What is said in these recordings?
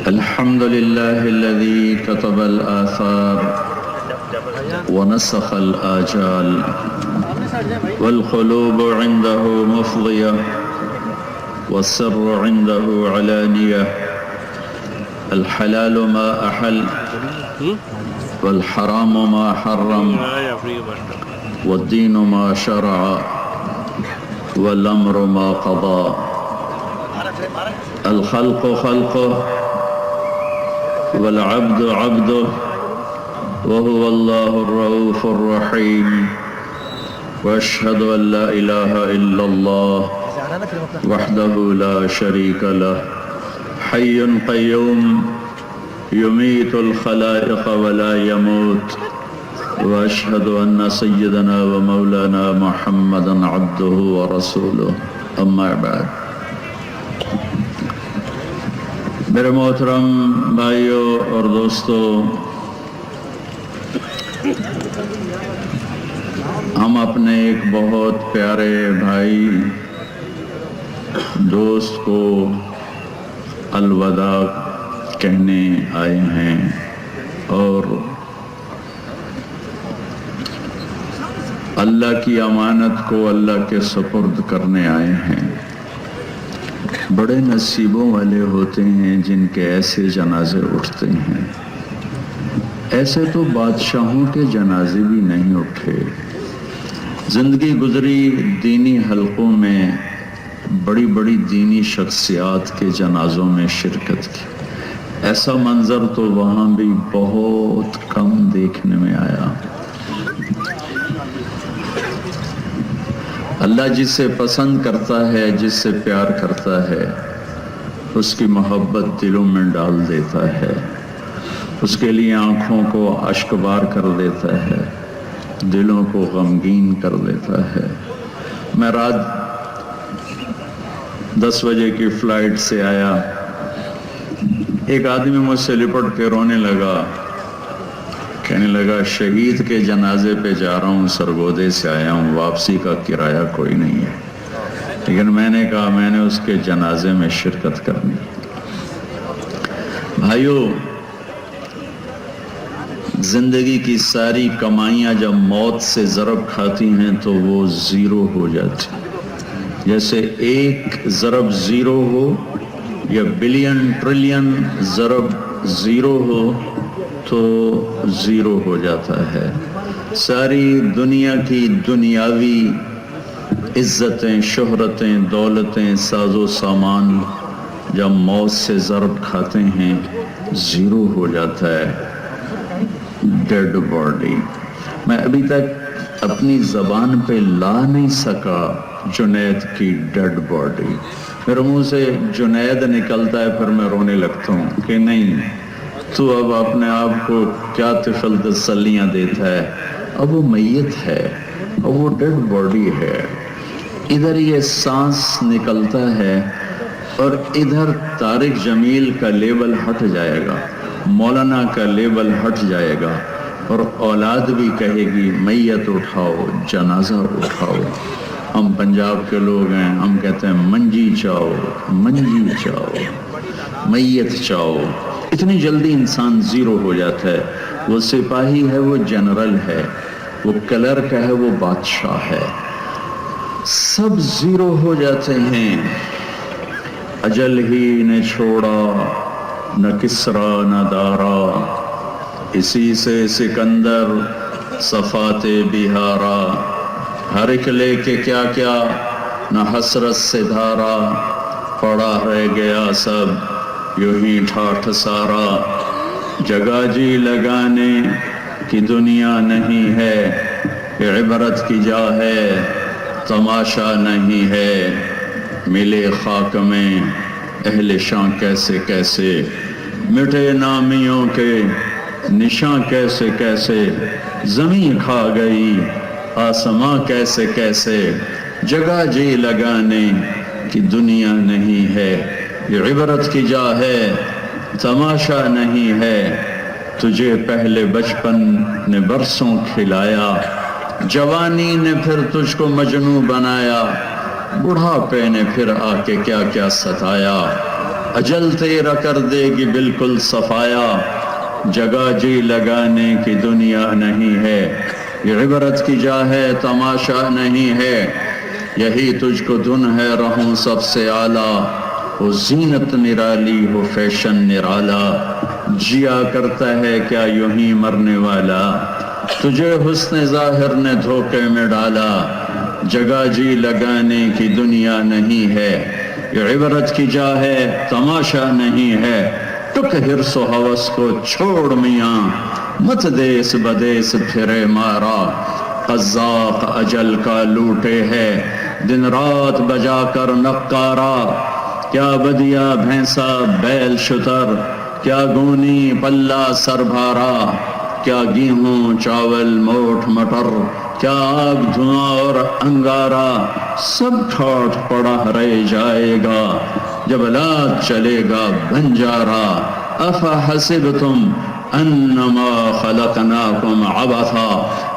الحمد لله الذي كتب الآثار ونسخ الآجال والقلوب عنده مفضية والسر عنده علانية. الحلال ما أحل والحرام ما حرم والدين ما شرع والأمر ما قضى. الخلق خلقه والعبد عبده وهو الله الرؤوف الرحيم. وأشهد أن لا إله إلا الله وحده لا شريك له حي قيوم يميت الخلائق ولا يموت. وأشهد أن سيدنا ومولانا محمدا عبده ورسوله. أما بعد، میرے محترم بھائیوں اور دوستوں، ہم اپنے ایک بہت پیارے بھائی دوست کو الوداع کہنے آئے ہیں اور اللہ کی امانت کو اللہ کے سپرد کرنے آئے ہیں۔ بڑے نصیبوں والے ہوتے ہیں جن کے ایسے جنازے اٹھتے ہیں۔ ایسے تو بادشاہوں کے جنازے بھی نہیں اٹھے۔ زندگی گزری دینی حلقوں میں بڑی بڑی دینی شخصیات کے جنازوں میں شرکت کی، ایسا منظر تو وہاں بھی بہت کم دیکھنے میں آیا۔ اللہ جس سے پسند کرتا ہے، جس سے پیار کرتا ہے، اس کی محبت دلوں میں ڈال دیتا ہے، اس کے لیے آنکھوں کو اشکبار کر دیتا ہے، دلوں کو غمگین کر دیتا ہے۔ میں رات 10 بجے کی فلائٹ سے آیا، ایک آدمی مجھ سے لپٹ کے رونے لگا، کہنے لگا شہید کے جنازے پہ جا رہا ہوں، سرگودے سے آیا ہوں، واپسی کا کرایہ کوئی نہیں ہے، لیکن میں نے کہا میں نے اس کے جنازے میں شرکت کرنی۔ بھائیو، زندگی کی ساری کمائیاں جب موت سے ضرب کھاتی ہیں تو وہ زیرو ہو جاتی، جیسے ایک ضرب زیرو ہو یا بلین ٹریلین ضرب زیرو ہو تو زیرو ہو جاتا ہے۔ ساری دنیا کی دنیاوی عزتیں، شہرتیں، دولتیں، ساز و سامان جب موت سے ضرب کھاتے ہیں زیرو ہو جاتا ہے، ڈیڈ باڈی۔ میں ابھی تک اپنی زبان پہ لا نہیں سکا جنید کی ڈیڈ باڈی۔ میرے منہ سے جنید نکلتا ہے، پھر میں رونے لگتا ہوں کہ نہیں، تو اب اپنے آپ کو کیا طفل تسلیاں دیتا ہے، اب وہ میت ہے، اب وہ ڈیڈ باڈی ہے۔ ادھر یہ سانس نکلتا ہے اور ادھر طارق جمیل کا لیبل ہٹ جائے گا، مولانا کا لیبل ہٹ جائے گا، اور اولاد بھی کہے گی میت اٹھاؤ، جنازہ اٹھاؤ۔ ہم پنجاب کے لوگ ہیں، ہم کہتے ہیں منجی چاؤ، منجی چاؤ، میت چاؤ۔ اتنی جلدی انسان زیرو ہو جاتا ہے۔ وہ سپاہی ہے، وہ جنرل ہے، وہ کلرک ہے، وہ بادشاہ ہے، سب زیرو ہو جاتے ہیں۔ اجل ہی نے چھوڑا نہ کسرا نہ دارا، اسی سے سکندر صفات بہارا۔ ہر ایک لے کے کیا کیا نہ حسرت سے دھارا، پڑا رہ گیا سب یوں ہی ٹھاٹھ سارا۔ جگہ جی لگانے کی دنیا نہیں ہے، عبرت کی جا ہے تماشا نہیں ہے۔ ملے خاک میں اہل شاں کیسے کیسے، مٹے نامیوں کے نشاں کیسے کیسے۔ زمین کھا گئی آسماں کیسے کیسے، جگہ جی لگانے کی دنیا نہیں ہے، یہ عبرت کی جا ہے تماشا نہیں ہے۔ تجھے پہلے بچپن نے برسوں کھلایا، جوانی نے پھر تجھ کو مجنوں بنایا۔ بڑھاپے نے پھر آ کے کیا کیا ستایا، اجل تیرا کر دے گی بالکل صفایا، جگہ جی لگانے کی دنیا نہیں ہے، یہ عبرت کی جا ہے تماشا نہیں ہے، یہی تجھ کو دن ہے رہوں سب سے اعلیٰ، وہ زینت نرالی ہو فیشن نرالا، جیا کرتا ہے کیا یوں ہی مرنے والا، تجھے حسن ظاہر نے دھوکے میں ڈالا، جگہ جی لگانے کی دنیا نہیں ہے، یہ عبرت کی جا ہے تماشا نہیں ہے، ٹک حرص و ہوس کو چھوڑ میاں، مت دیس بدیس پھرے مارا، قذاق اجل کا لوٹے ہے، دن رات بجا کر نقارا، کیا بدیا بھینسا بیل شتر، کیا گونی پلہ سر بھارا، کیا گیہوں چاول موٹ مٹر، کیا آگ دھواں اور انگارا، سب ٹھاٹھ پڑا رہ جائے گا، جب لات چلے گا بنجارا، افحسبتم انما خلقناکم عبثا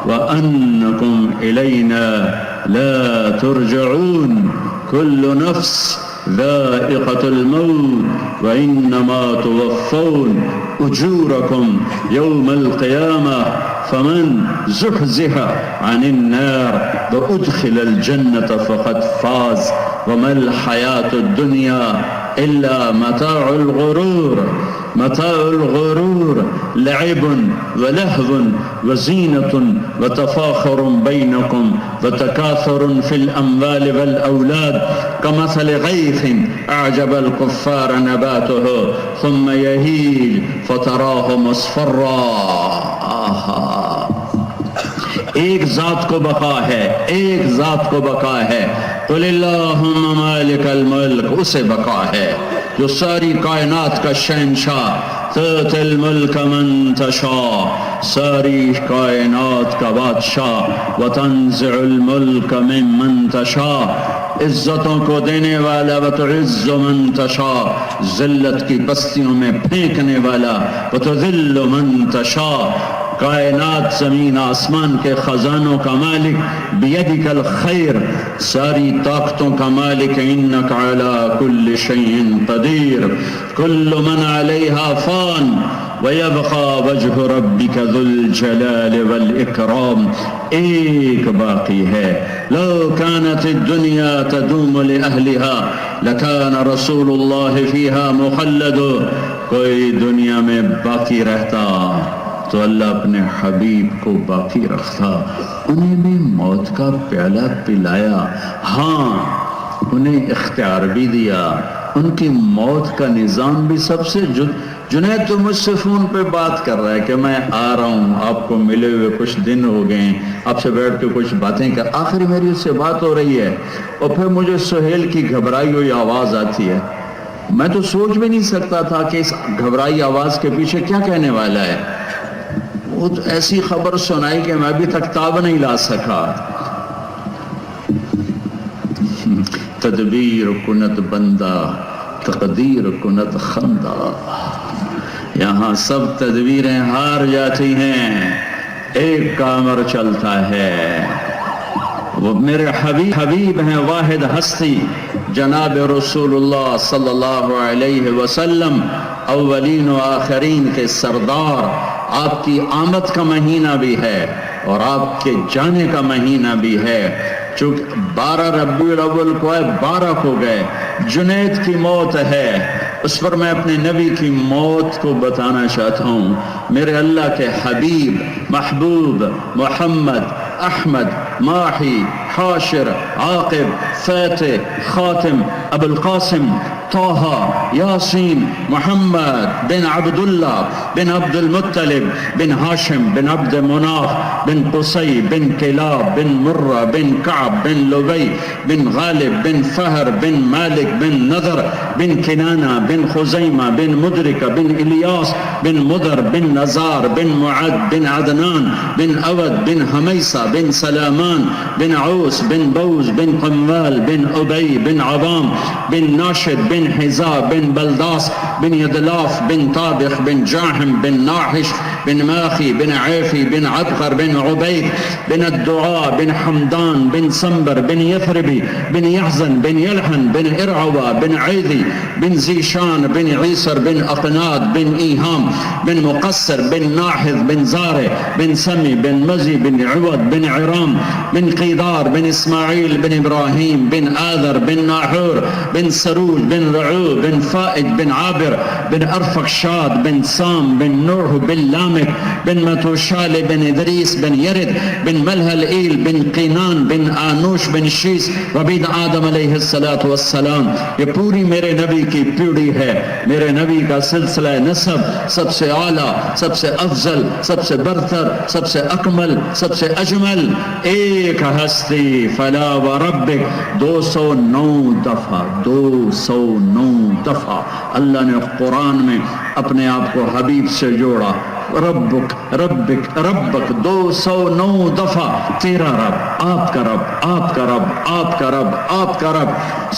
وانکم الینا لا ترجعون، كل نفس ذائقة الموت وإنما توفون أجوركم يوم القيامة فمن زحزح عن النار وأدخل الجنة فقد فاز وما الحياة الدنيا إلا متاع الغرور، متاع الغرور لعب ولهو وزينة وتفاخر بينكم وتكاثر في الأموال والأولاد كمثل غيث أعجب الكفار نباته ثم يهيج فتراه مصفرا۔ ایک ذات کو بقا ہے، ایک ذات کو بقا ہے، قل اللہم مالک الملک، اسے بقا ہے جو ساری کائنات کا شہنشاہ، تؤتی الملک من تشاء، ساری کائنات کا بادشاہ، وتنزع الملک ممن تشاء، عزتوں کو دینے والا، وتعز من تشاء، ذلت کی پستیوں میں پھینکنے والا، وتذل من تشاء، کائنات زمین آسمان کے خزانوں کا مالک، بیدک الخیر، ساری طاقتوں کا مالک، انک علی کل شیء قدیر، کل من علیہا فان ویبقى وجہ ربک ذو الجلال والاکرام، ایک باقی ہے، لو كانت الدنیا تدوم لأہلها لکان رسول اللہ فیہا مخلد، کوئی دنیا میں باقی رہتا تو اللہ اپنے حبیب کو باقی رکھتا، انہیں بھی موت کا پیالہ پلایا، ہاں انہیں اختیار بھی دیا، ان کی موت کا نظام بھی سب سے جنید تو مجھ سے فون پہ بات کر رہا ہے کہ میں آ رہا ہوں، آپ کو ملے ہوئے کچھ دن ہو گئے ہیں، آپ سے بیٹھ کے کچھ باتیں کر، آخری میری اس سے بات ہو رہی ہے، اور پھر مجھے سہیل کی گھبرائی ہوئی آواز آتی ہے، میں تو سوچ بھی نہیں سکتا تھا کہ اس گھبرائی آواز کے پیچھے کیا کہنے والا ہے، وہ تو ایسی خبر سنائی کہ میں ابھی تک تاب نہیں لا سکا، تدبیر کنت بندہ تقدیر کنت خندہ، یہاں سب تدبیریں ہار جاتی ہیں، ایک کامر چلتا ہے، وہ میرے حبیب ہیں واحد ہستی، جناب رسول اللہ صلی اللہ علیہ وسلم، اولین و آخرین کے سردار، آپ کی آمد کا مہینہ بھی ہے اور آپ کے جانے کا مہینہ بھی ہے، چونکہ 12 ربیع الاول کو ہے، 12 کو گئے، جنید کی موت ہے، اس پر میں اپنے نبی کی موت کو بتانا چاہتا ہوں، میرے اللہ کے حبیب محبوب محمد احمد ماحی حاشر عاقب فاتح خاتم ابو القاسم طه یاسین محمد بن عبداللہ بن عبد المطلب بن ہاشم بن عبد مناف بن قصی بن کلاب بن مرہ بن کعب بن لبی بن غالب بن فہر بن مالک بن نضر بن کنانہ بن خزیمہ بن مدرکہ بن الیاس بن مدر بن نزار بن معد بن عدنان بن اود بن حمیسہ بن سلامان بن عوف عروس بن بوز بن قموال بن أبي بن عظام بن ناشد بن حزا بن بلداس بن يدلاف بن طابخ بن جاحم بن ناحش بن ماخي بن عيفي بن عبقر بن عبيد بن الدعاء بن حمدان بن سنبر بن يثربي بن يحزن بن يلحن بن إرعوى بن عيذي بن زيشان بن عيسر بن أقناد بن إيهام بن مقصر بن ناحذ بن زارع بن سمي بن مزي بن عوض بن عرام بن قيدار بن إسماعيل بن إبراهيم بن آذر بن ناحور بن سرول بن رعو بن فائد بن عابر بن أرفخشاد بن سام بن نوح بن لامك بن متوشال بن إدريس بن يرد بن ملهلئيل بن قینان بن آنوش بن شیس وبید آدم علیہ السلام. یہ پوری میرے نبی کی پیڑھی ہے. میرے نبی کا سلسلہ نسب سب سے اعلیٰ، سب سے افضل، سب سے برتر، سب سے اکمل، سب سے اجمل ایک ہستی. فلا وربک 209 دفعہ 209 دفعہ اللہ نے قرآن میں اپنے آپ کو حبیب سے جوڑا. ربک ربک ربک 209 دفعہ. تیرا رب، آپ کا رب، آپ کا رب، آپ کا رب، آپ کا رب.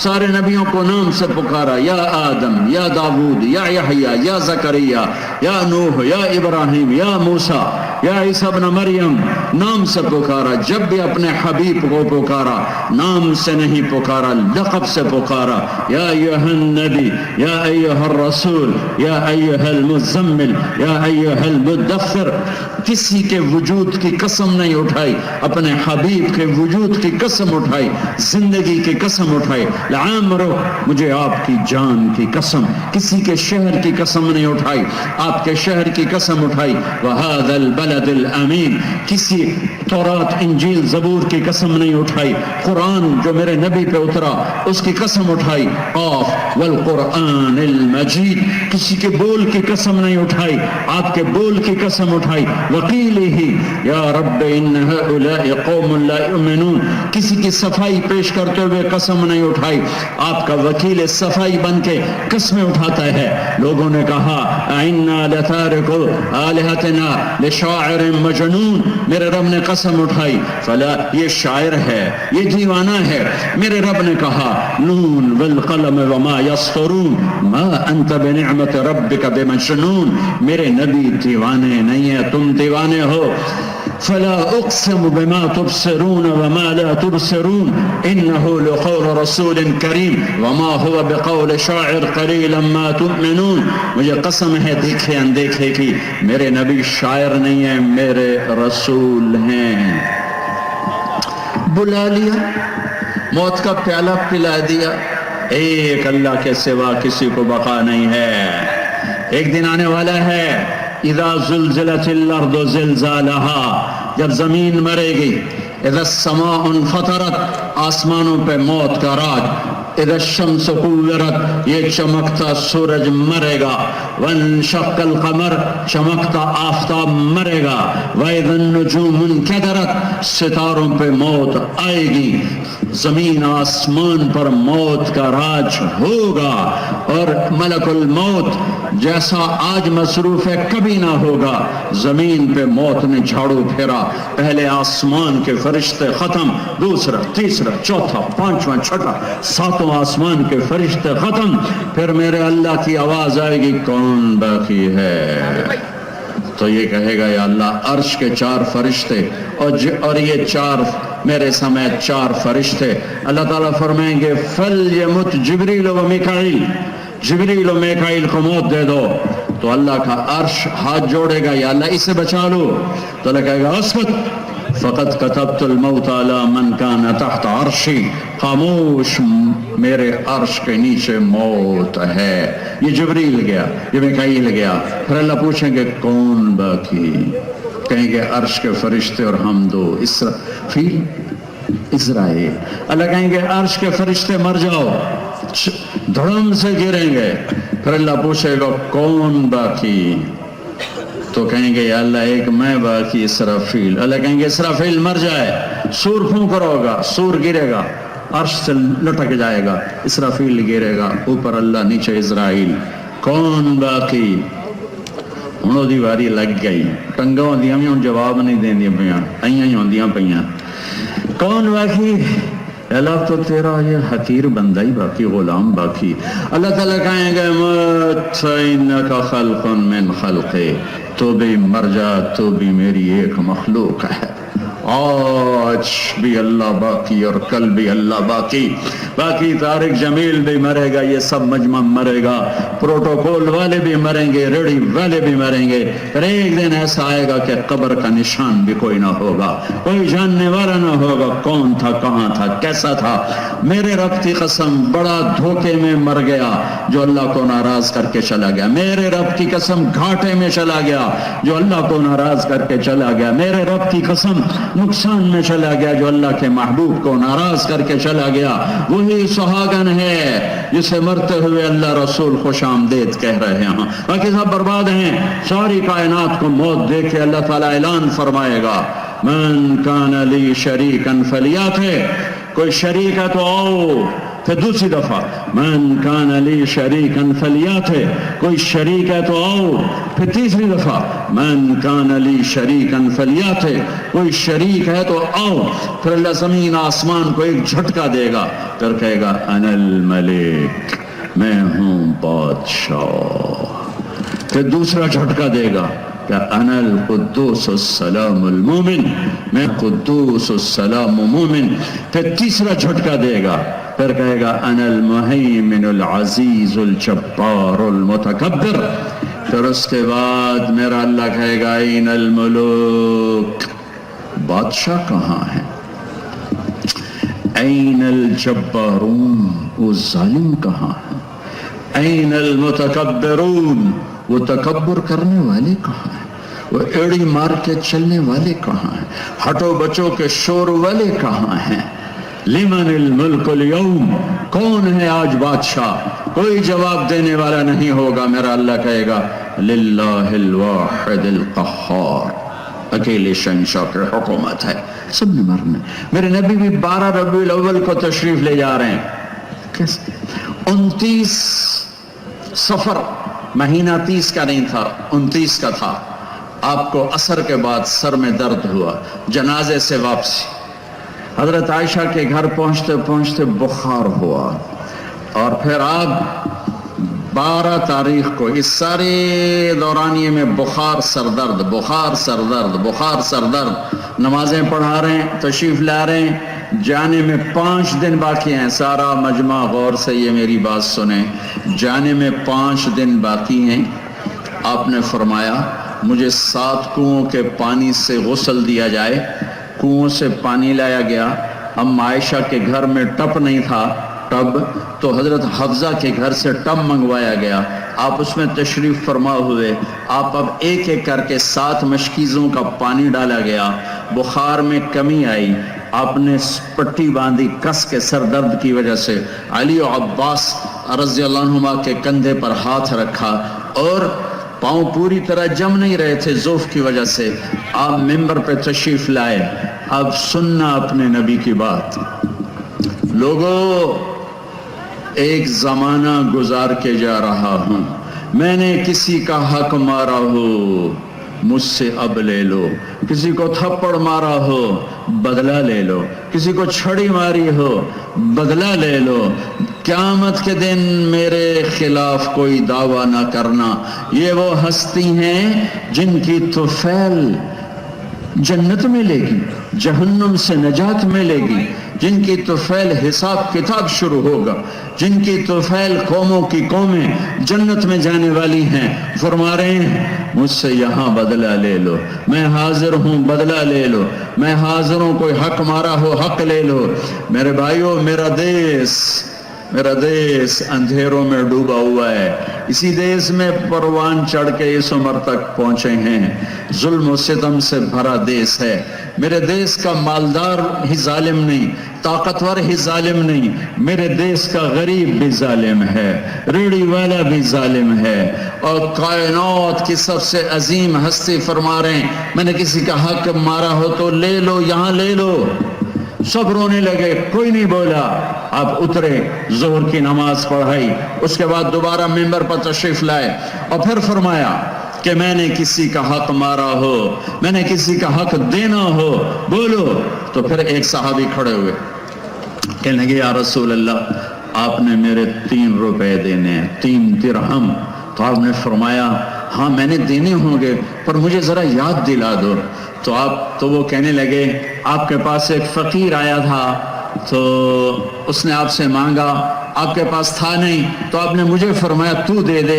سارے نبیوں کو نام سے پکارا. یا آدم، یا داود، یا یحییٰ، یا زکریا، یا نوح، یا ابراہیم، یا موسیٰ، یا عیسیٰ ابن مریم. نام سے پکارا. جب بھی اپنے حبیب کو پکارا نام سے نہیں پکارا، لقب سے پکارا. یا ایھا النبی، یا ایھا الرسول، یا ایھا المزمل، یا ایھا المدثر. کسی کے وجود کی قسم نہیں اٹھائی، اپنے حبیب کے وجود کی قسم اٹھائی، زندگی کی قسم اٹھائی. لعمرک، مجھے آپ کی جان کی قسم. کسی کے شہر کی قسم نہیں اٹھائی، آپ کے شہر کی قسم اٹھائی. وہذا البلد الامین، کسی تورات انجیل زبور کی قسم نہیں اٹھائی. قرآن جو میرے نبی پہ اترا اس کی قسم اٹھائی. قاف والقرآن المجید، کسی کے بول کی قسم نہیں اٹھائی، آپ کے بول کی قسم اٹھائی. وقیلہ یا رب ان ہؤلاء قوم لا یؤمنون، کسی کی صفائی پیش کرتے ہوئے قسم نہیں اٹھائی، آپ کا وکیل صفائی بن کے قسمیں اٹھاتا ہے. لوگوں نے کہا انا لتارکو آلہتنا لشاعر مجنون، میرے رب نے قسم اٹھائی فلا، یہ شاعر ہے، یہ دیوانہ ہے. میرے رب نے کہا نون والقلم وما یسطرون ما انت بنعمت ربک بمجنون، میرے نبی دیوانے نہیں ہے، تم دیوانے ہو. فلا اقسم بما تبصرون وما لا تبصرون انه لقول رسول کریم وما هو بقول شاعر قلیلا ما تؤمنون. مجھے قسم ہے دیکھے اندیکھے کی، میرے نبی شاعر نہیں ہیں، میرے رسول ہیں. بلا لیا، موت کا پیالہ پلا دیا. ایک اللہ کے سوا کسی کو بقا نہیں ہے. ایک دن آنے والا ہے اذا زلزلت الارض زلزالها، جب زمین مرے گی. اذا السماء انفطرت، آسمانوں پہ موت کا راج. اذا الشمس کورت، یہ چمکتا سورج مرے گا. وانشق القمر، چمکتا آفتاب مرے گا. واذا النجوم انکدرت، ستاروں پہ موت آئے گی. زمین آسمان پر موت کا راج ہوگا، اور ملک الموت جیسا آج مصروف ہے کبھی نہ ہوگا. زمین پہ موت نے جھاڑو پھیرا، پہلے آسمان کے فرشتے ختم، دوسرا، تیسرا، چوتھا، پانچواں، چھٹا، ساتوں آسمان کے فرشتے ختم. پھر میرے اللہ کی آواز آئے گی کون باقی ہے؟ تو یہ کہے گا یا اللہ عرش کے 4 فرشتے اور یہ 4 میرے سمیت 4 فرشتے. اللہ تعالیٰ فرمائیں گے فلیمت جبریل و میکائیل، جبریل و میکائیل کو موت دے دو. تو اللہ کا عرش ہاتھ جوڑے گا یا اللہ اسے بچا لو. تو اللہ کہے گا اسکت فقط کتبت الموت علی من کان تحت عرشی، خاموش، میرے عرش کے نیچے موت ہے. یہ جبریل گیا، یہ میکائیل گیا. پھر اللہ پوچھیں گے کون باقی؟ کہیں گے عرش کے فرشتے اور ہم دو، اسرافیل، اسرائیل. اللہ کہیں گے عرش کے فرشتے مر جاؤ، دھڑم سے گریں گے. پھر اللہ پوچھے گا کون باقی؟ تو کہیں گے یا اللہ ایک میں باقی، اسرافیل. اللہ کہیں گے اسرافیل مر جائے، سور پھونک ہوگا، سور گرے گا، عرش سے لٹک جائے گا، اسرافیل گرے گا، اوپر اللہ، نیچے اسرائیل. کون باقی؟ ہوں دی واری لگ گئی. ٹنگاں ہوندیاں بھی ہوں جواب نہیں دیندیاں پیاں، ایاں ہی ہوندیاں پیاں. کون باقی؟ اللہ تو تیرا یہ حقیر بندہ ہی باقی، غلام باقی۔ اللہ تعالیٰ کہیں گے مت انکا خلق من خلقے، تو بھی مر جا، تو بھی میری ایک مخلوق ہے۔ آج بھی اللہ باقی اور کل بھی اللہ باقی۔ باقی طارق جمیل بھی مرے گا، یہ سب مجمع مرے گا، پروٹوکول والے بھی مریں گے، ریڈی والے بھی مریں گے، پھر ایک دن ایسا آئے گا کہ قبر کا نشان بھی کوئی نہ ہوگا، کوئی جاننے والا نہ ہوگا کون تھا، کہاں تھا، کیسا تھا۔ میرے رب کی قسم بڑا دھوکے میں مر گیا جو اللہ کو ناراض کر کے چلا گیا۔ میرے رب کی قسم گھاٹے میں چلا گیا جو اللہ کو ناراض کر کے چلا گیا۔ میرے رب کی قسم نقصان میں چلا گیا جو اللہ کے محبوب کو ناراض کر کے چلا گیا۔ وہی سہاگن ہے جسے مرتے ہوئے اللہ رسول خوش آمدید کہہ رہے ہیں۔ باقی سب برباد ہیں۔ ساری کائنات کو موت دے کے اللہ تعالیٰ اعلان فرمائے گا من کان لی شریکن فلیات، کوئی شریک ہے تو آؤ۔ پھر دوسری دفعہ من کان لی شریکن فلیات، کوئی شریک ہے تو آؤ۔ پھر تیسری دفعہ من کان لی شریکن فلیات، کوئی شریک ہے تو آؤ۔ پھر اللہ زمین آسمان کو ایک جھٹکا دے گا، پھر کہے گا انا الملک، میں ہوں بادشاہ۔ پھر دوسرا جھٹکا دے گا کہ انا القدوس السلام المومن، میں قدوس السلام مومن۔ پھر تیسرا جھٹکا دے گا، پھر کہے گا انا المہیمن العزیز الجبار المتکبر۔ پھر اس کے بعد میرا اللہ کہے گا این الملوک، بادشاہ کہاں ہے؟ این الجبارون، وہ ظالم کہاں ہے؟ این المتکبرون، وہ تکبر کرنے والے کہاں ہیں؟ وہ ایڑی مار کے چلنے والے کہاں ہیں؟ ہٹو بچو کے شور والے کہاں ہیں؟ لمن الملک اليوم، کون ہے آج بادشاہ؟ کوئی جواب دینے والا نہیں ہوگا۔ میرا اللہ کہے گا للہ الواحد القہار، اکیلے شہنشاہ کی حکومت ہے، سب نے مرنا۔ میرے نبی بھی 12 ربیع الاول کو تشریف لے جا رہے ہیں۔ 29 صفر، مہینہ 30 کا نہیں تھا، 29 کا تھا۔ آپ کو عصر کے بعد سر میں درد ہوا، جنازے سے واپسی، حضرت عائشہ کے گھر پہنچتے پہنچتے بخار ہوا، اور پھر آپ 12 تاریخ کو اس سارے دورانیے میں بخار سر درد، بخار سر درد، بخار سر درد، نمازیں پڑھا رہے ہیں، تشریف لا رہے ہیں، جانے میں 5 دن باقی ہیں۔ سارا مجمع غور سے یہ میری بات سنیں، جانے میں 5 دن باقی ہیں۔ آپ نے فرمایا مجھے 7 کنوؤں کے پانی سے غسل دیا جائے۔ کنوؤں سے پانی لایا گیا۔ اب عائشہ کے گھر میں ٹب نہیں تھا، ٹب تو حضرت حفصہ کے گھر سے ٹب منگوایا گیا۔ آپ اس میں تشریف فرما ہوئے۔ آپ اب ایک ایک کر کے 7 مشکیزوں کا پانی ڈالا گیا۔ بخار میں کمی آئی، آپ نے پٹی باندھی کس کے سر درد کی وجہ سے۔ علی و عباس رضی اللہ عنہما کے کندھے پر ہاتھ رکھا، اور پاؤں پوری طرح جم نہیں رہے تھے ضعف کی وجہ سے۔ آپ ممبر پہ تشریف لائے۔ اب سننا اپنے نبی کی بات۔ لوگوں، ایک زمانہ گزار کے جا رہا ہوں، میں نے کسی کا حق مارا ہو مجھ سے اب لے لو، کسی کو تھپڑ مارا ہو بدلہ لے لو، کسی کو چھڑی ماری ہو بدلہ لے لو۔ قیامت کے دن میرے خلاف کوئی دعویٰ نہ کرنا۔ یہ وہ ہستی ہیں جن کی طفیل جنت ملے گی، جہنم سے نجات ملے گی، جن کی طفیل حساب کتاب شروع ہوگا، جن کی طفیل قوموں کی قومیں جنت میں جانے والی ہیں۔ فرما رہے ہیں مجھ سے یہاں بدلہ لے لو، میں حاضر ہوں، بدلہ لے لو، میں حاضر ہوں، کوئی حق مارا ہو حق لے لو۔ میرے بھائیو، میرا دیس اندھیروں میں ڈوبا ہوا ہے۔ اسی دیس میں پروان چڑھ کے اس عمر تک پہنچے ہیں۔ ظلم و ستم سے بھرا دیس ہے۔ میرے دیس کا مالدار ہی ظالم نہیں، طاقتور ہی ظالم نہیں، میرے دیس کا غریب بھی ظالم ہے، ریڑھی والا بھی ظالم ہے۔ اور کائنات کی سب سے عظیم ہستی فرما رہے ہیں میں نے کسی کا حق مارا ہو تو لے لو، یہاں لے لو۔ سب رونے لگے، کوئی نہیں بولا۔ آپ اترے، ظہر کی نماز پڑھائی، اس کے بعد دوبارہ ممبر پر تشریف لائے، اور پھر فرمایا کہ میں نے کسی کا حق مارا ہو، میں نے کسی کا حق دینا ہو، بولو تو پھر ایک صحابی کھڑے ہوئے، کہنے لگے یا رسول اللہ آپ نے میرے 3 روپے دینے ہیں، 3 درہم۔ تو آپ نے فرمایا ہاں میں نے دینے ہوں گے پر مجھے ذرا یاد دلا دو۔ تو وہ کہنے لگے آپ کے پاس ایک فقیر آیا تھا تو اس نے آپ سے مانگا، آپ کے پاس تھا نہیں تو آپ نے مجھے فرمایا تو دے دے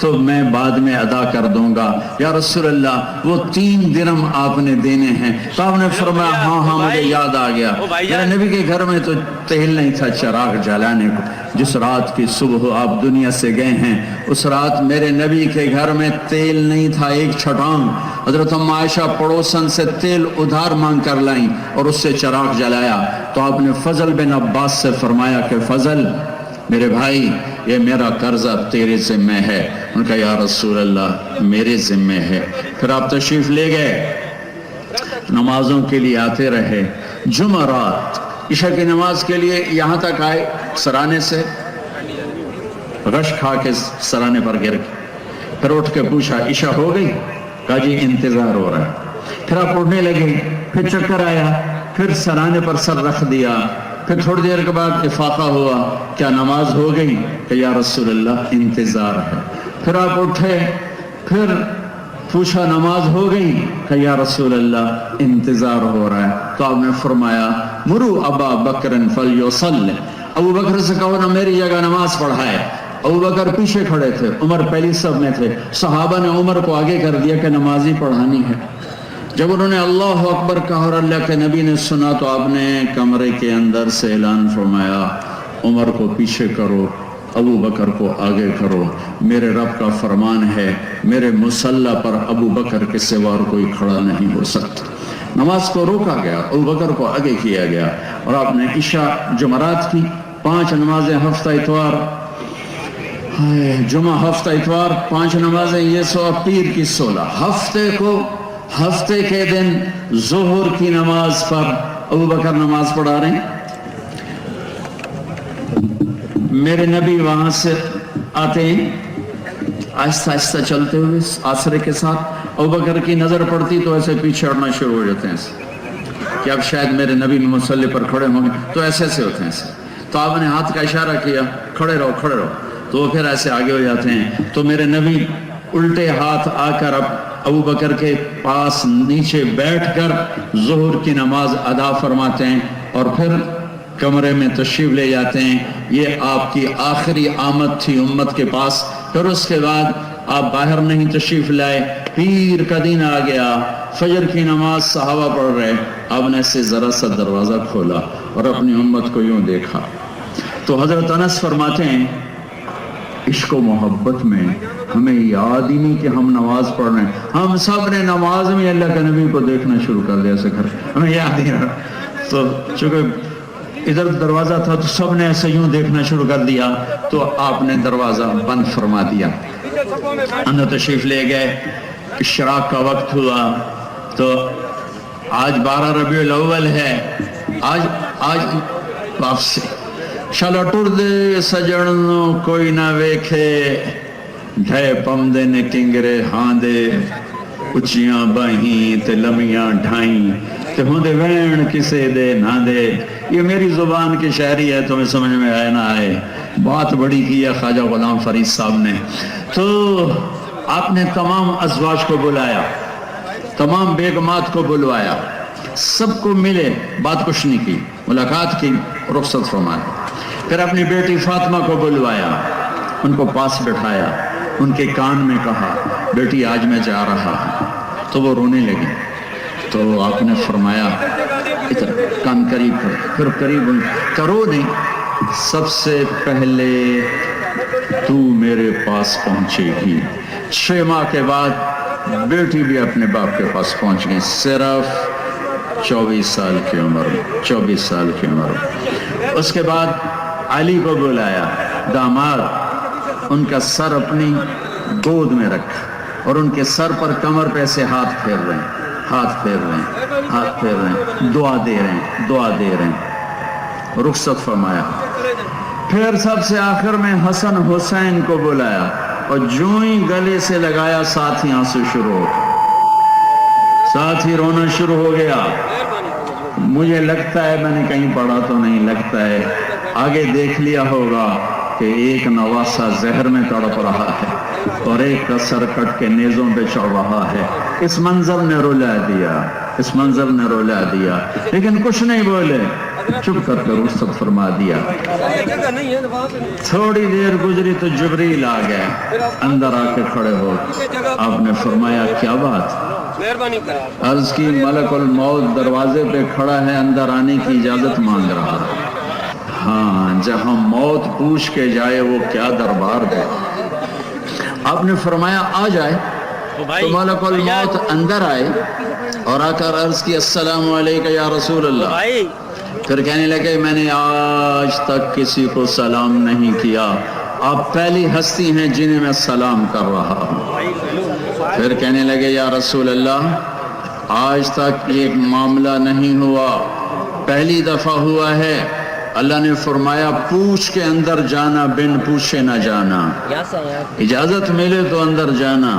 تو میں بعد میں ادا کر دوں گا۔ یا رسول اللہ وہ 3 درہم آپ نے دینے ہیں۔ تو آپ نے فرمایا ہاں مجھے یاد آ گیا، میرے نبی کے گھر میں تو تیل نہیں تھا چراغ جلانے کو۔ جس رات کی صبح آپ دنیا سے گئے ہیں اس رات میرے نبی کے گھر میں تیل نہیں تھا ایک چھٹانگ۔ حضرت ام عائشہ پڑوسن سے تیل ادھار مانگ کر لائیں اور اس سے چراغ جلایا۔ تو آپ نے فضل بن عباس سے فرمایا کہ فضل میرے بھائی یہ میرا قرضہ تیرے ذمہ ہے۔ ان کا یا رسول اللہ میرے ذمہ ہے۔ پھر آپ تشریف لے گئے، نمازوں کے لیے آتے رہے، جمعرات عشاء کی نماز کے لیے یہاں تک آئے، سرانے سے غش کھا کے سرانے پر گر گئے۔ پھر اٹھ کے پوچھا عشاء ہو گئی؟ کہا جی انتظار ہو رہا ہے۔ پھر آپ اٹھنے لگے، پھر چکر آیا، پھر سرانے پر سر رکھ دیا، پھر تھوڑی دیر کے بعد افاقہ ہوا، کیا نماز ہو گئی؟ کہ یا رسول اللہ انتظار ہے۔ پھر آپ اٹھے، پھر پوچھا نماز ہو گئی؟ کہ یا رسول اللہ انتظار ہو رہا ہے۔ تو آپ نے فرمایا مرو ابا بکر فلیصلی، ابو بکر سے کہو نا میری جگہ نماز پڑھائے۔ ابو بکر پیچھے کھڑے تھے، عمر پہلی صف میں تھے، صحابہ نے عمر کو آگے کر دیا کہ نماز ہی پڑھانی ہے۔ جب انہوں نے اللہ اکبر کہا اور اللہ کے نبی نے سنا تو آپ نے کمرے کے اندر سے اعلان فرمایا عمر کو پیچھے کرو، ابو بکر کو آگے کرو، میرے رب کا فرمان ہے میرے مصلی پر ابو بکر کے سوا اور کوئی کھڑا نہیں ہو سکتا۔ نماز کو روکا گیا، ابو بکر کو آگے کیا گیا، اور آپ نے عشاء جمعرات کی 5 نمازیں ہفتہ اتوار، جمعہ ہفتہ اتوار 5 نمازیں، یہ سو پیر کی 16۔ ہفتے کے دن ظہر کی نماز پر ابو بکر نماز پڑھا رہے ہیں، میرے نبی وہاں سے آتے ہیں آہستہ آہستہ چلتے ہوئے آسرے کے ساتھ، ابو بکر کی نظر پڑتی تو ایسے پیچھے ہٹنا شروع ہو جاتے ہیں کہ اب شاید میرے نبی مصلی پر کھڑے ہوں گے، تو ایسے ہوتے ہیں ایسے۔ تو آپ نے ہاتھ کا اشارہ کیا کھڑے رہو کھڑے رہو، تو وہ پھر ایسے آگے ہو جاتے ہیں۔ تو میرے نبی الٹے ہاتھ آ کر اب ابو بکر کے پاس نیچے بیٹھ کر ظہر کی نماز ادا فرماتے ہیں اور پھر کمرے میں تشریف لے جاتے ہیں۔ یہ آپ کی آخری آمد تھی امت کے پاس۔ پھر اس کے بعد آپ باہر نہیں تشریف لائے، پیر کا دن آ گیا، فجر کی نماز صحابہ پڑھ رہے، آپ نے سے ذرا سا دروازہ کھولا اور اپنی امت کو یوں دیکھا۔ تو حضرت انس فرماتے ہیں عشق و محبت میں ہمیں یاد ہی نہیں کہ ہم نماز پڑھ رہے ہیں، ہم سب نے نماز میں اللہ کے نبی کو دیکھنا شروع کر دیا ایسے کر، ہمیں یاد ہی رہا۔ تو چونکہ ادھر دروازہ تھا تو سب نے ایسے یوں دیکھنا شروع کر دیا، تو آپ نے دروازہ بند فرما دیا، اندر تشریف لے گئے۔ اشراق کا وقت ہوا تو آج 12 ربیع الاول ہے، آج واپسی چلو ٹر دے سجن کوئی نہ ویکھے، ڈھے پمدے نے کنگرے ہاں دے، اچیاں باہیں تے لمیاں ڈھائیں تے ہوندے وین کسے دے نہ دے۔ یہ میری زبان کی شاعری ہے، تمہیں سمجھ میں آئے نہ آئے، بات بڑی کی ہے خواجہ غلام فرید صاحب نے۔ تو آپ نے تمام ازواج کو بلایا، تمام بیگمات کو بلوایا، سب کو ملے، بات کچھ نہیں کی، ملاقات کی، رخصت فرمایا۔ پھر اپنی بیٹی فاطمہ کو بلوایا، ان کو پاس بٹھایا، ان کے کان میں کہا بیٹی آج میں جا رہا ہوں۔ تو وہ رونے لگی، تو آپ نے فرمایا ادھر کان قریب کرو، پھر قریب کرو نہیں، سب سے پہلے تو میرے پاس پہنچے گی۔ 6 ماہ کے بعد بیٹی بھی اپنے باپ کے پاس پہنچ گئی، صرف 24 سال کی عمر میں، 24 سال کی عمر میں۔ اس کے بعد علی کو بلایا، داماد، ان کا سر اپنی گود میں رکھا اور ان کے سر پر کمر پہ سے ہاتھ پھیر رہے ہیں، ہاتھ پھیر رہے ہیں، ہاتھ پھیر رہے ہیں، دعا دے رہے ہیں، دعا دے رہے ہیں، رخصت فرمایا۔ پھر سب سے آخر میں حسن حسین کو بلایا اور جو ہی گلے سے لگایا ساتھ ہی آنسو شروع ہو، ساتھ ہی رونا شروع ہو گیا۔ مجھے لگتا ہے میں نے کہیں پڑھا تو نہیں، لگتا ہے آگے دیکھ لیا ہوگا کہ ایک نواسا زہر میں تڑپ رہا ہے اور ایک کا سر کٹ کے نیزوں پہ چڑھ رہا ہے۔ اس منظر نے رلا دیا، اس منظر نے رلا دیا، لیکن کچھ نہیں بولے، چپ کر رخصت فرما دیا۔ تھوڑی دیر گزری تو جبریل آ گئے، اندر آ کے کھڑے ہو، آپ نے فرمایا کیا بات؟ عرض کی ملک الموت دروازے پہ کھڑا ہے، اندر آنے کی اجازت مانگ رہا ہے۔ ہاں، جہاں موت پوچھ کے جائے وہ کیا دربار ہے۔ آپ نے فرمایا آ جائے، تو ملک الموت اندر آئے اور آ کر عرض کی السلام علیکم یا رسول اللہ۔ پھر کہنے لگے میں نے آج تک کسی کو سلام نہیں کیا، آپ پہلی ہستی ہیں جنہیں میں سلام کر رہا ہوں۔ پھر کہنے لگے یا رسول اللہ آج تک یہ معاملہ نہیں ہوا، پہلی دفعہ ہوا ہے۔ اللہ نے فرمایا پوچھ کے اندر جانا، بن پوچھے نہ جانا، اجازت ملے تو اندر جانا،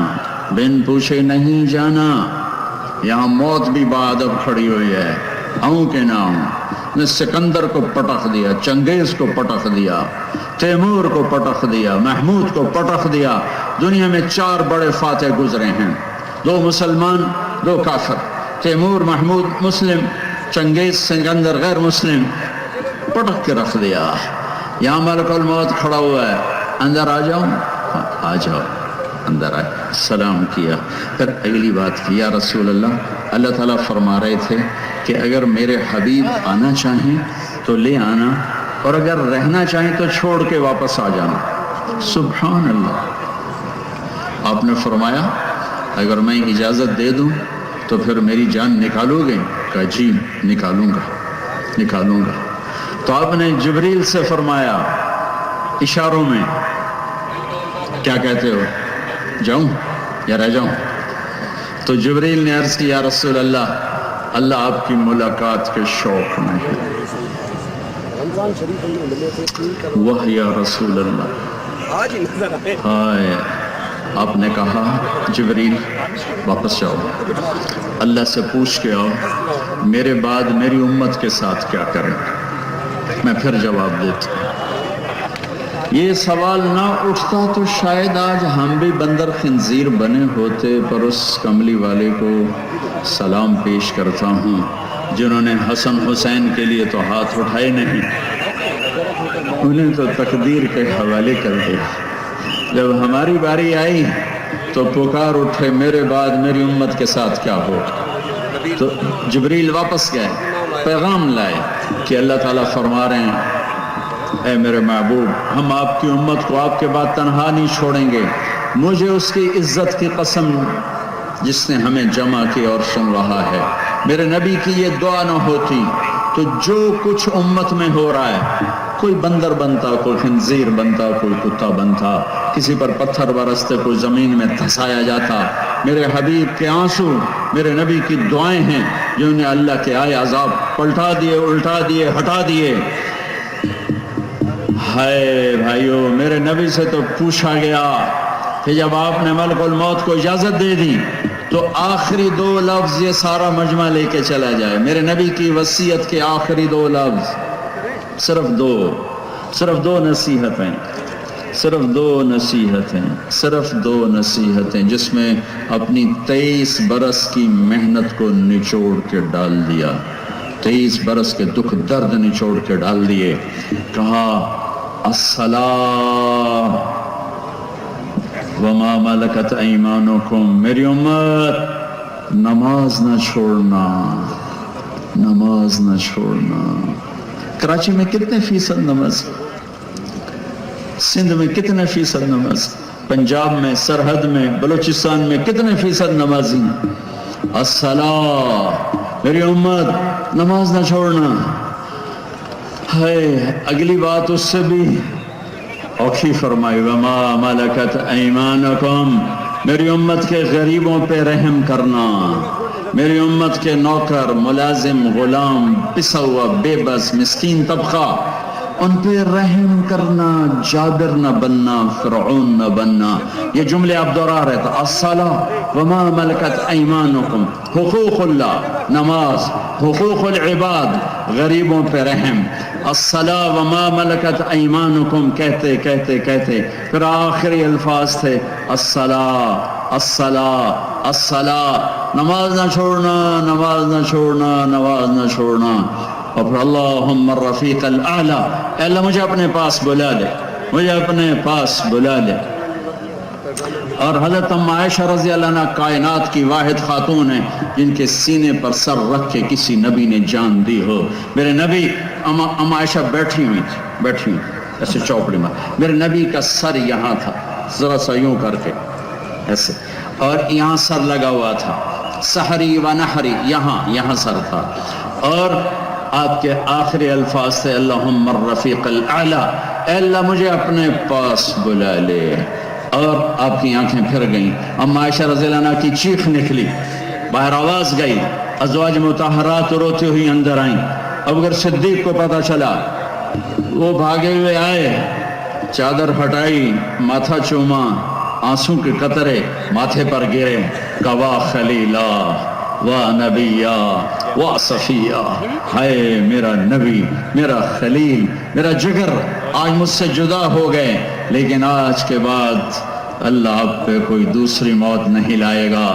بن پوچھے نہیں جانا۔ یہاں موت بھی بادب کھڑی ہوئی ہے، آؤں کہ نہ آؤں۔ نے سکندر کو پٹخ دیا، چنگیز کو پٹخ دیا، تیمور کو پٹخ دیا، محمود کو پٹخ دیا۔ دنیا میں 4 بڑے فاتح گزرے ہیں، 2 مسلمان 2 کافر، تیمور محمود مسلم، چنگیز سکندر غیر مسلم، پٹک کے رکھ دیا۔ یہاں ملک الموت کھڑا ہوا ہے، اندر آ جاؤں؟ آ جاؤ۔ اندر آئے، سلام کیا، پھر اگلی بات کی یا رسول اللہ تعالیٰ فرما رہے تھے کہ اگر میرے حبیب آنا چاہیں تو لے آنا، اور اگر رہنا چاہیں تو چھوڑ کے واپس آ جانا۔ سبحان اللہ۔ آپ نے فرمایا اگر میں اجازت دے دوں تو پھر میری جان نکالو گے؟ کہا جی نکالوں گا۔ تو آپ نے جبریل سے فرمایا اشاروں میں کیا کہتے ہو، جاؤں یا رہ جاؤں؟ تو جبریل نے عرض کی یا رسول اللہ آپ کی ملاقات کے شوق میں ہے۔ وہ یا رسول اللہ، ہائے۔ آپ نے کہا جبریل واپس جاؤ، اللہ سے پوچھ کے آؤ میرے بعد میری امت کے ساتھ کیا کریں، میں پھر جواب دیتا۔ یہ سوال نہ اٹھتا تو شاید آج ہم بھی بندر خنزیر بنے ہوتے، پر اس کملی والے کو سلام پیش کرتا ہوں جنہوں نے حسن حسین کے لیے تو ہاتھ اٹھائے نہیں، انہیں تو تقدیر کے حوالے کر دیا۔ جب ہماری باری آئی تو پکار اٹھے میرے بعد میری امت کے ساتھ کیا ہو۔ تو جبریل واپس گئے، پیغام لائے کہ اللہ تعالیٰ فرما رہے ہیں اے میرے محبوب ہم آپ کی امت کو آپ کے بعد تنہا نہیں چھوڑیں گے، مجھے اس کی عزت کی قسم جس نے ہمیں جمع کی اور سن رہا ہے، میرے نبی کی یہ دعا نہ ہوتی تو جو کچھ امت میں ہو رہا ہے، کوئی بندر بنتا، کوئی خنزیر بنتا، کوئی کتا بنتا، کسی پر پتھر برستے، کوئی زمین میں دھسایا جاتا۔ میرے حبیب کے آنسو میرے نبی کی دعائیں ہیں جنہوں نے اللہ کے آئے عذاب پلٹا دیے، الٹا دیے، ہٹا دیے۔ ہائے بھائیو، میرے نبی سے تو پوچھا گیا کہ جب آپ نے ملک الموت کو اجازت دے دی تو آخری 2 لفظ یہ سارا مجمع لے کے چلا جائے، میرے نبی کی وصیت کے آخری 2 لفظ، صرف دو نصیحتیں، صرف دو نصیحتیں جس میں اپنی 23 برس کی محنت کو نچوڑ کے ڈال دیا، 23 برس کے دکھ درد نچوڑ کے ڈال دیے۔ کہا الصلاۃ وما ملکت ایمانکم، میری امت نماز نہ چھوڑنا۔ کراچی میں کتنے فیصد نماز، سندھ میں کتنے فیصد نماز، پنجاب میں، سرحد میں، بلوچستان میں کتنے فیصد نمازی؟ الصلاۃ، میری امت نماز نہ چھوڑنا۔ ہے اگلی بات اس سے بھی اوکھی فرمائی، وما ملکت ایمانکم، میری امت کے غریبوں پہ رحم کرنا، میری امت کے نوکر، ملازم، غلام، پسا ہوا، بے بس، مسکین طبقہ، ان پہ رحم کرنا، جابر نہ بننا، فرعون نہ بننا. یہ جملے آپ دہرا رہے تھے. الصلاۃ وما ملکت ایمانکم، حقوق اللہ نماز، حقوق العباد غریبوں پہ رحم. الصلاۃ وما ملکت ایمانکم کہتے کہتے کہتے پھر آخری الفاظ تھے الصلاۃ الصلاۃ الصلاۃ، نماز نہ چھوڑنا، نماز نہ چھوڑنا، نماز نہ چھوڑنا. اور پھر اللہم الرفیق الاعلیٰ، اے اللہ مجھے اپنے پاس بلا لے، مجھے اپنے پاس بلا لے. اور حضرت ام عائشہ رضی اللہ عنہ کائنات کی واحد خاتون ہیں جن کے سینے پر سر رکھ کے کسی نبی نے جان دی ہو. میرے نبی، ام عائشہ بیٹھی ہوئی تھی، بیٹھی ہوئی ایسے چوپڑی میں، میرے نبی کا سر یہاں تھا، ذرا سا یوں کر کے ایسے، اور یہاں سر لگا ہوا تھا. سحری و نحری، یہاں سر تھا. اور آپ کے آخری الفاظ تھے اللہم الرفیق الاعلیٰ، اے اللہ مجھے اپنے پاس بلا لے. اور آپ کی آنکھیں پھر گئیں. اما عائشہ رضی اللہ عنہ کی چیخ نکلی، باہر آواز گئی. ازواج مطہرات روتی ہوئی اندر آئیں. ابو بکر صدیق کو پتہ چلا، وہ بھاگے ہوئے آئے، چادر ہٹائی، ماتھا چوما، آنسوں کے قطرے ماتھے پر گرے. کوا خلیلا و نبیا و صفیہ، ہائے میرا نبی، میرا خلیل، میرا جگر آج مجھ سے جدا ہو گئے، لیکن آج کے بعد اللہ آپ پہ کوئی دوسری موت نہیں لائے گا.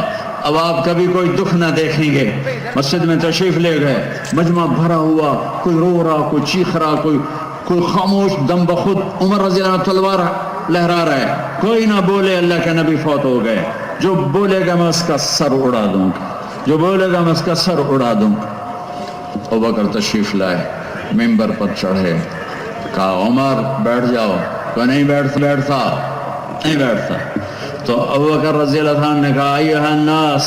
اب آپ کبھی کوئی دکھ نہ دیکھیں گے. مسجد میں تشریف لے گئے، مجمع بھرا ہوا، کوئی رو رہا، کوئی چیخ رہا، کوئی خاموش دم بخود. عمر رضی اللہ عنہ تلوار لہرا رہا ہے، کوئی نہ بولے اللہ کے نبی فوت ہو گئے. جو بولے گا میں اس کا سر اڑا دوں گا، جو بولے گا میں اس کا سر اڑا دوں گا. ابو بکر تشریف لائے، ممبر پر چڑھے، کہا عمر بیٹھ جاؤ. کوئی نہیں بیٹھتا. تو ابو بکر رضی اللہ عنہ نے کہا ایھا الناس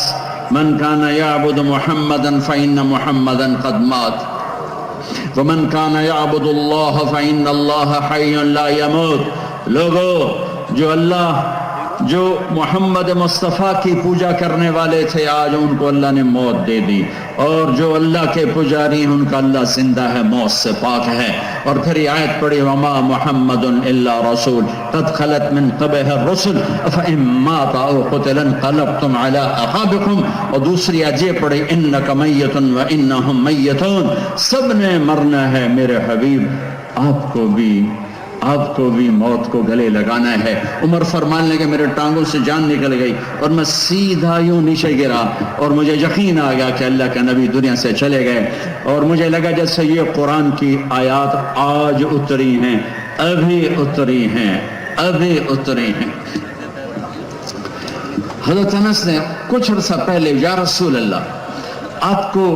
من کان یعبد محمدا فإن محمدا قد مات ومن کان یعبد اللہ فإن اللہ حی لا یموت. لوگو، جو محمد مصطفیٰ کی پوجا کرنے والے تھے آج ان کو اللہ نے موت دے دی، اور جو اللہ کے پجاری ہیں ان کا اللہ زندہ ہے، موت سے پاک ہے. اور پھر یہ آیت پڑھی وما محمد الا رسول قد خلت من قبلہ الرسل افإن مات او قتل انقلبتم علی اعقابکم. اور دوسری آیت یہ پڑھی انک میت وانہم میتون، سب نے مرنا ہے میرے حبیب، آپ کو بھی موت کو گلے لگانا ہے. عمر فرمان لگے میرے ٹانگوں سے جان نکل گئی اور میں سیدھا یوں نیچے گرا، اور مجھے یقین آ گیا کہ اللہ کے نبی دنیا سے چلے گئے. اور مجھے لگا جیسے یہ قرآن کی آیات آج اتری ہیں، ابھی اتری ہیں. حضرت انس نے کچھ عرصہ پہلے یا رسول اللہ، آپ کو